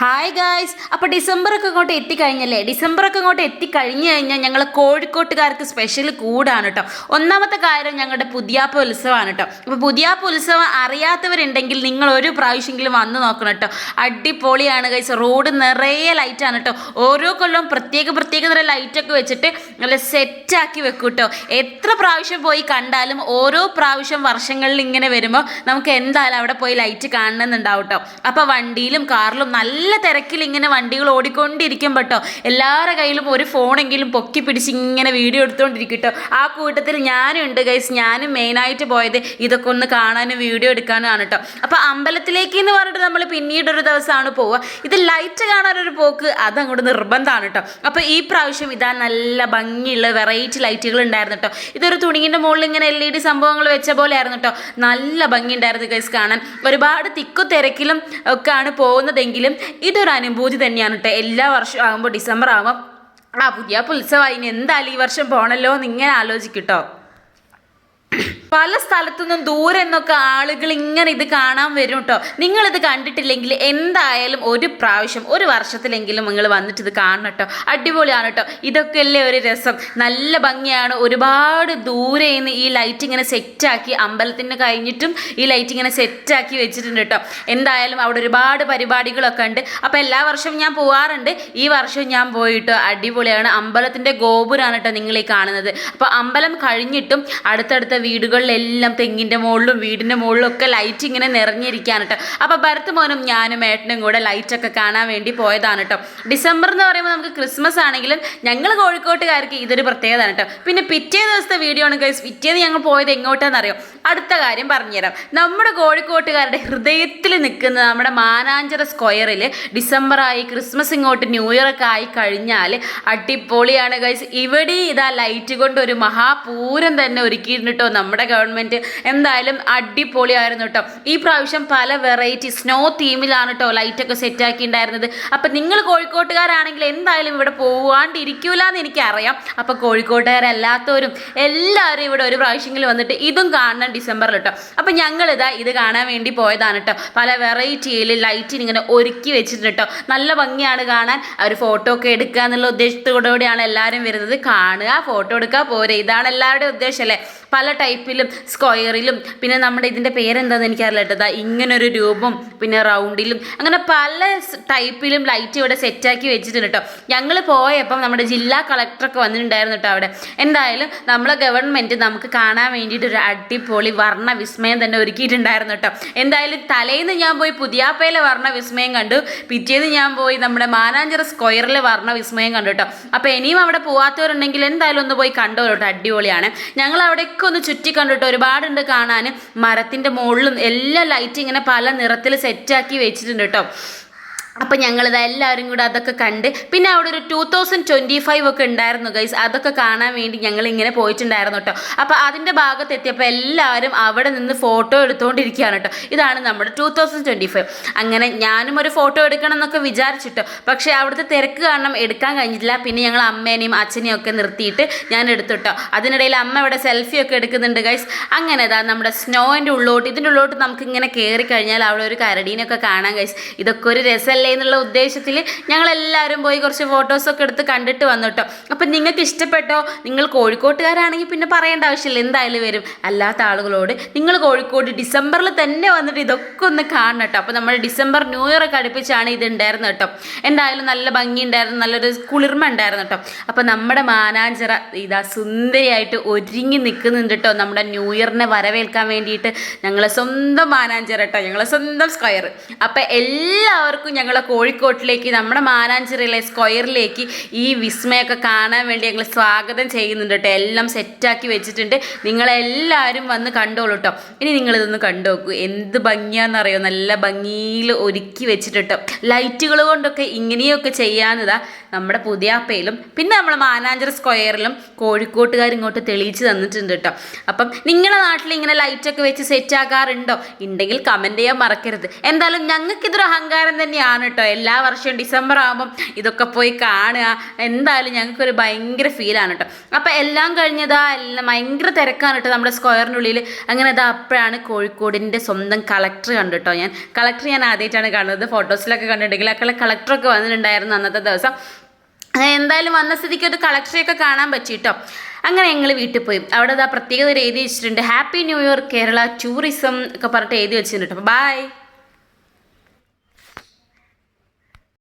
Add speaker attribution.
Speaker 1: Hi guys, അപ്പോൾ ഡിസംബറൊക്കെ ഇങ്ങോട്ട് എത്തിക്കഴിഞ്ഞല്ലേ. ഡിസംബറൊക്കെ ഇങ്ങോട്ട് എത്തിക്കഴിഞ്ഞ് കഴിഞ്ഞാൽ ഞങ്ങൾ കോഴിക്കോട്ടുകാർക്ക് സ്പെഷ്യൽ കൂടാണ് കേട്ടോ. ഒന്നാമത്തെ കാര്യം ഞങ്ങളുടെ പുതിയാപ്പ ഉത്സവമാണ് കേട്ടോ. അപ്പോൾ പുതിയാപ്പ ഉത്സവം അറിയാത്തവരുണ്ടെങ്കിൽ നിങ്ങൾ ഒരു പ്രാവശ്യമെങ്കിലും വന്ന് നോക്കണം കേട്ടോ. അടിപൊളിയാണ് ഗൈസ്. റോഡ് നിറയെ ലൈറ്റാണ് കേട്ടോ. ഓരോ കൊല്ലവും പ്രത്യേക തരം ലൈറ്റൊക്കെ വെച്ചിട്ട് നല്ല സെറ്റാക്കി വെക്കും കേട്ടോ. എത്ര പ്രാവശ്യം പോയി കണ്ടാലും ഓരോ പ്രാവശ്യം വർഷങ്ങളിൽ ഇങ്ങനെ വരുമ്പോൾ നമുക്ക് എന്തായാലും അവിടെ പോയി ലൈറ്റ് കാണണമെന്നുണ്ടാവും കേട്ടോ. അപ്പോൾ വണ്ടിയിലും കാറിലും നല്ല തിരക്കിൽ ഇങ്ങനെ വണ്ടികൾ ഓടിക്കൊണ്ടിരിക്കും കേട്ടോ. എല്ലാവരുടെ കയ്യിലും ഒരു ഫോണെങ്കിലും പൊക്കി പിടിച്ച് ഇങ്ങനെ വീഡിയോ എടുത്തുകൊണ്ടിരിക്കും കേട്ടോ. ആ കൂട്ടത്തിൽ ഞാനും ഉണ്ട് ഗൈസ്. ഞാനും മെയിനായിട്ട് പോയത് ഇതൊക്കെ ഒന്ന് കാണാനും വീഡിയോ എടുക്കാനുമാണ് കേട്ടോ. അപ്പോൾ അമ്പലത്തിലേക്ക് എന്ന് പറഞ്ഞിട്ട് നമ്മൾ പിന്നീടൊരു ദിവസമാണ് പോവുക. ഇത് ലൈറ്റ് കാണാനൊരു പോക്ക് അതങ്ങോട്ട് നിർബന്ധമാണ് കേട്ടോ. അപ്പോൾ ഈ പ്രാവശ്യം ഇതാ നല്ല ഭംഗിയുള്ള വെറൈറ്റി ലൈറ്റുകൾ ഉണ്ടായിരുന്നു കേട്ടോ. ഇതൊരു തുണിൻ്റെ മുകളിൽ ഇങ്ങനെ LED സംഭവങ്ങൾ വെച്ച പോലെ ആയിരുന്നു കേട്ടോ. നല്ല ഭംഗി ഉണ്ടായിരുന്നു ഗൈസ് കാണാൻ. ഒരുപാട് തിക്കും തിരക്കിലും ഒക്കെയാണ് പോകുന്നതെങ്കിലും ഇതൊരു അനുഭൂതി തന്നെയാണ് കേട്ടോ. എല്ലാ വർഷവും ആകുമ്പോൾ ഡിസംബർ ആകുമ്പോൾ പുതിയ ഉത്സവമായി, ഇനി എന്തായാലും ഈ വർഷം പോകണല്ലോ എന്ന് ഇങ്ങനെ ആലോചിക്കും കേട്ടോ. പല സ്ഥലത്തുനിന്നും ദൂരെ നിന്നൊക്കെ ആളുകൾ ഇങ്ങനെ ഇത് കാണാൻ വരും കേട്ടോ. നിങ്ങളിത് കണ്ടിട്ടില്ലെങ്കിൽ എന്തായാലും ഒരു പ്രാവശ്യം ഒരു വർഷത്തിലെങ്കിലും നിങ്ങൾ വന്നിട്ട് ഇത് കാണണം കേട്ടോ. അടിപൊളിയാണ് കേട്ടോ. ഇതൊക്കെയല്ലേ ഒരു രസം. നല്ല ഭംഗിയാണ്. ഒരുപാട് ദൂരെ നിന്ന് ഈ ലൈറ്റ് ഇങ്ങനെ സെറ്റാക്കി, അമ്പലത്തിന് കഴിഞ്ഞിട്ടും ഈ ലൈറ്റ് ഇങ്ങനെ സെറ്റാക്കി വെച്ചിട്ടുണ്ട് കേട്ടോ. എന്തായാലും അവിടെ ഒരുപാട് പരിപാടികളൊക്കെ ഉണ്ട്. അപ്പോൾ എല്ലാ വർഷവും ഞാൻ പോവാറുണ്ട്. ഈ വർഷവും ഞാൻ പോയിട്ടോ. അടിപൊളിയാണ്. അമ്പലത്തിൻ്റെ ഗോപുരമാണ് കേട്ടോ നിങ്ങൾ ഈ കാണുന്നത്. അപ്പോൾ അമ്പലം കഴിഞ്ഞിട്ടും അടുത്തടുത്ത വീടുകളിലെല്ലാം തെങ്ങിൻ്റെ മുകളിലും വീടിൻ്റെ മുകളിലും ഒക്കെ ലൈറ്റ് ഇങ്ങനെ നിറഞ്ഞിരിക്കുകയാണ് കേട്ടോ. അപ്പോൾ ഭരത് മോനും ഞാനും ഏട്ടനും കൂടെ ലൈറ്റൊക്കെ കാണാൻ വേണ്ടി പോയതാണ് കേട്ടോ. ഡിസംബർ എന്ന് പറയുമ്പോൾ നമുക്ക് ക്രിസ്മസ് ആണെങ്കിലും ഞങ്ങൾ കോഴിക്കോട്ടുകാർക്ക് ഇതൊരു പ്രത്യേകതയാണ് കേട്ടോ. പിന്നെ പിറ്റേ ദിവസത്തെ വീഡിയോ ആണ് ഗൈസ്. പിറ്റേന്ന് ഞങ്ങൾ പോയത് എങ്ങോട്ടാണെന്നറിയോ? അടുത്ത കാര്യം പറഞ്ഞുതരാം. നമ്മുടെ കോഴിക്കോട്ടുകാരുടെ ഹൃദയത്തിൽ നിൽക്കുന്ന നമ്മുടെ മാനാഞ്ചിറ സ്ക്വയറിൽ ഡിസംബറായി ക്രിസ്മസ് ഇങ്ങോട്ട് ന്യൂ ഇയർ ഒക്കെ ആയി കഴിഞ്ഞാൽ അടിപൊളിയാണ് ഗൈസ്. ഇവിടെ ഇതാ ലൈറ്റ് കൊണ്ട് ഒരു മഹാപൂരം തന്നെ ഒരുക്കിയിട്ടുണ്ട് കേട്ടോ നമ്മുടെ ഗവൺമെൻറ്. എന്തായാലും അടിപൊളിയായിരുന്നു കേട്ടോ. ഈ പ്രാവശ്യം പല വെറൈറ്റി സ്നോ തീമിലാണ് കേട്ടോ ലൈറ്റൊക്കെ സെറ്റാക്കിയിട്ടുണ്ടായിരുന്നത്. അപ്പം നിങ്ങൾ കോഴിക്കോട്ടുകാരാണെങ്കിൽ എന്തായാലും ഇവിടെ പോവാണ്ടിരിക്കൂല എന്ന് എനിക്കറിയാം. അപ്പം കോഴിക്കോട്ടുകാരല്ലാത്തവരും എല്ലാവരും ഇവിടെ ഒരു പ്രാവശ്യമെങ്കിലും വന്നിട്ട് ഇതും കാണണം ഡിസംബറിൽ കേട്ടോ. അപ്പം ഞങ്ങളിതാ ഇത് കാണാൻ വേണ്ടി പോയതാണ് കേട്ടോ. പല വെറൈറ്റിയിൽ ലൈറ്റിന് ഇങ്ങനെ ഒരുക്കി വെച്ചിട്ടുണ്ട് കേട്ടോ. നല്ല ഭംഗിയാണ് കാണാൻ. ഒരു ഫോട്ടോ ഒക്കെ എടുക്കുക എന്നുള്ള ഉദ്ദേശത്തോടുകൂടിയാണ് എല്ലാവരും വരുന്നത്. കാണുക, ഫോട്ടോ എടുക്കുക, പോരെ. ഇതാണ് എല്ലാവരുടെയും ഉദ്ദേശമല്ലേ. പല ടൈപ്പിലും സ്ക്വയറിലും പിന്നെ നമ്മുടെ ഇതിൻ്റെ പേരെന്താണെന്ന് എനിക്കറിയില്ല കേട്ടോ. ഇങ്ങനൊരു രൂപം പിന്നെ റൗണ്ടിലും അങ്ങനെ പല ടൈപ്പിലും ലൈറ്റ് ഇവിടെ സെറ്റാക്കി വെച്ചിട്ടുണ്ട് കേട്ടോ. ഞങ്ങൾ പോയപ്പം നമ്മുടെ ജില്ലാ കളക്ടറൊക്കെ വന്നിട്ടുണ്ടായിരുന്നു കേട്ടോ അവിടെ. എന്തായാലും നമ്മളെ ഗവൺമെൻറ് നമുക്ക് കാണാൻ വേണ്ടിയിട്ട് ഒരു അടിപൊളി വർണ്ണ വിസ്മയം തന്നെ ഒരുക്കിയിട്ടുണ്ടായിരുന്നു കേട്ടോ. എന്തായാലും തലേന്ന് ഞാൻ പോയി പുതിയാപ്പയിലെ വർണ്ണ വിസ്മയം കണ്ടു. പിറ്റേന്ന് ഞാൻ പോയി നമ്മുടെ മാനാഞ്ചിറ സ്ക്വയറിലെ വർണ്ണ വിസ്മയം കണ്ടു കേട്ടോ. അപ്പോൾ ഇനിയും അവിടെ പോകാത്തവരുണ്ടെങ്കിൽ എന്തായാലും ഒന്ന് പോയി കണ്ടോ കേട്ടോ. അടിപൊളിയാണ്. ഞങ്ങൾ അവിടേക്ക് ഒന്ന് ചുറ്റി കണ്ടിട്ട് ഒരുപാടുണ്ട് കാണാൻ. മരത്തിൻ്റെ മുകളിലും എല്ലാം ലൈറ്റ് ഇങ്ങനെ പല നിറത്തിൽ സെറ്റാക്കി വെച്ചിട്ടുണ്ട് കേട്ടോ. അപ്പം ഞങ്ങളിത് എല്ലാവരും കൂടെ അതൊക്കെ കണ്ട് പിന്നെ അവിടെ ഒരു 2025 ഒക്കെ ഉണ്ടായിരുന്നു ഗൈസ്. അതൊക്കെ കാണാൻ വേണ്ടി ഞങ്ങളിങ്ങനെ പോയിട്ടുണ്ടായിരുന്നു കേട്ടോ. അപ്പോൾ അതിൻ്റെ ഭാഗത്തെത്തിയപ്പോൾ എല്ലാവരും അവിടെ നിന്ന് ഫോട്ടോ എടുത്തുകൊണ്ടിരിക്കുകയാണ് കേട്ടോ. ഇതാണ് നമ്മുടെ 2025. അങ്ങനെ ഞാനും ഒരു ഫോട്ടോ എടുക്കണം എന്നൊക്കെ വിചാരിച്ചിട്ടോ. പക്ഷേ അവിടുത്തെ തിരക്ക് കാരണം എടുക്കാൻ കഴിഞ്ഞിട്ടില്ല. പിന്നെ ഞങ്ങൾ അമ്മേനെയും അച്ഛനെയും ഒക്കെ നിർത്തിയിട്ട് ഞാൻ എടുത്തു കേട്ടോ. അതിനിടയിൽ അമ്മ ഇവിടെ സെൽഫിയൊക്കെ എടുക്കുന്നുണ്ട് ഗൈസ്. അങ്ങനെ ഇതാ നമ്മുടെ സ്നോയിൻ്റെ ഉള്ളോട്ട് ഇതിൻ്റെ ഉള്ളോട്ട് നമുക്കിങ്ങനെ കയറി കഴിഞ്ഞാൽ അവിടെ ഒരു കരടീനൊക്കെ കാണാം ഗൈസ്. ഇതൊക്കെ ഒരു രസമല്ലേ എന്നുള്ള ഉദ്ദേശത്തിൽ ഞങ്ങളെല്ലാവരും പോയി കുറച്ച് ഫോട്ടോസൊക്കെ എടുത്ത് കണ്ടിട്ട് വന്നു കേട്ടോ. അപ്പം നിങ്ങൾക്ക് ഇഷ്ടപ്പെട്ടോ? നിങ്ങൾ കോഴിക്കോട്ടുകാരാണെങ്കിൽ പിന്നെ പറയേണ്ട ആവശ്യമില്ല, എന്തായാലും വരും. അല്ലാത്ത ആളുകളോട് നിങ്ങൾ കോഴിക്കോട് ഡിസംബറിൽ തന്നെ വന്നിട്ട് ഇതൊക്കെ ഒന്ന് കാണണം കേട്ടോ. അപ്പോൾ നമ്മൾ ഡിസംബർ ന്യൂ ഇയർ ഒക്കെ അടുപ്പിച്ചാണ് ഇത് ഉണ്ടായിരുന്നത് കേട്ടോ. എന്തായാലും നല്ല ഭംഗി ഉണ്ടായിരുന്നു, നല്ലൊരു കുളിർമ ഉണ്ടായിരുന്നു കേട്ടോ. അപ്പോൾ നമ്മുടെ മാനാഞ്ചിറ ഇതാ സുന്ദരിയായിട്ട് ഒരുങ്ങി നിൽക്കുന്നുണ്ട് കേട്ടോ. നമ്മുടെ ന്യൂ ഇയറിനെ വരവേൽക്കാൻ വേണ്ടിയിട്ട് ഞങ്ങളെ സ്വന്തം മാനാഞ്ചിറ കേട്ടോ, ഞങ്ങളെ സ്വന്തം സ്ക്വയർ. അപ്പോൾ എല്ലാവർക്കും ഞങ്ങളെ കോഴിക്കോട്ടിലേക്ക് നമ്മുടെ മാനാഞ്ചിറയിലെ സ്ക്വയറിലേക്ക് ഈ വിസ്മയൊക്കെ കാണാൻ വേണ്ടി ഞങ്ങൾ സ്വാഗതം ചെയ്യുന്നുണ്ട് കേട്ടോ. എല്ലാം സെറ്റാക്കി വെച്ചിട്ടുണ്ട്. നിങ്ങളെല്ലാവരും വന്ന് കണ്ടോളൂ കേട്ടോ. ഇനി നിങ്ങളിതൊന്ന് കണ്ടു നോക്കൂ. എന്ത് ഭംഗിയാണെന്നറിയോ. നല്ല ഭംഗിയിൽ ഒരുക്കി വെച്ചിട്ട് കേട്ടോ. ലൈറ്റുകൾ കൊണ്ടൊക്കെ ഇങ്ങനെയൊക്കെ ചെയ്യാന്നതാ നമ്മുടെ പുതിയാപ്പയിലും പിന്നെ നമ്മളെ മാനാഞ്ചിറ സ്ക്വയറിലും കോഴിക്കോട്ടുകാർ ഇങ്ങോട്ട് തെളിയിച്ച് തന്നിട്ടുണ്ട് കേട്ടോ. അപ്പം നിങ്ങളുടെ നാട്ടിൽ ഇങ്ങനെ ലൈറ്റൊക്കെ വെച്ച് സെറ്റാക്കാറുണ്ടോ? ഉണ്ടെങ്കിൽ കമൻറ്റ് ചെയ്യാൻ മറക്കരുത്. എന്തായാലും ഞങ്ങൾക്കിതൊരു അഹങ്കാരം തന്നെയാണ് ആണ് കേട്ടോ. എല്ലാ വർഷവും ഡിസംബർ ആകുമ്പം ഇതൊക്കെ പോയി കാണുക, എന്തായാലും ഞങ്ങൾക്കൊരു ഭയങ്കര ഫീലാണ് കേട്ടോ. അപ്പം എല്ലാം കഴിഞ്ഞതാ, എല്ലാം ഭയങ്കര തിരക്കാണ് കേട്ടോ നമ്മുടെ സ്ക്വയറിനുള്ളിൽ. അങ്ങനെ അതാ അപ്പോഴാണ് കോഴിക്കോടിൻ്റെ സ്വന്തം കളക്ടർ കണ്ടു കേട്ടോ. കളക്ടർ ഞാൻ ആദ്യമായിട്ടാണ് കാണുന്നത്, ഫോട്ടോസിലൊക്കെ കണ്ടിട്ടുണ്ടെങ്കിൽ കളക്ടറൊക്കെ വന്നിട്ടുണ്ടായിരുന്നു അന്നത്തെ ദിവസം. എന്തായാലും വന്ന സ്ഥിതിക്ക് ഒരു കളക്ടറെയൊക്കെ കാണാൻ പറ്റിട്ടോ. അങ്ങനെ ഞങ്ങൾ വീട്ടിൽ പോയി. അവിടെ പ്രത്യേകത എഴുതി വെച്ചിട്ടുണ്ട്, happy new year Kerala tourism ഒക്കെ പറഞ്ഞിട്ട് എഴുതി വെച്ചിട്ടുണ്ട് കേട്ടോ. ബൈ.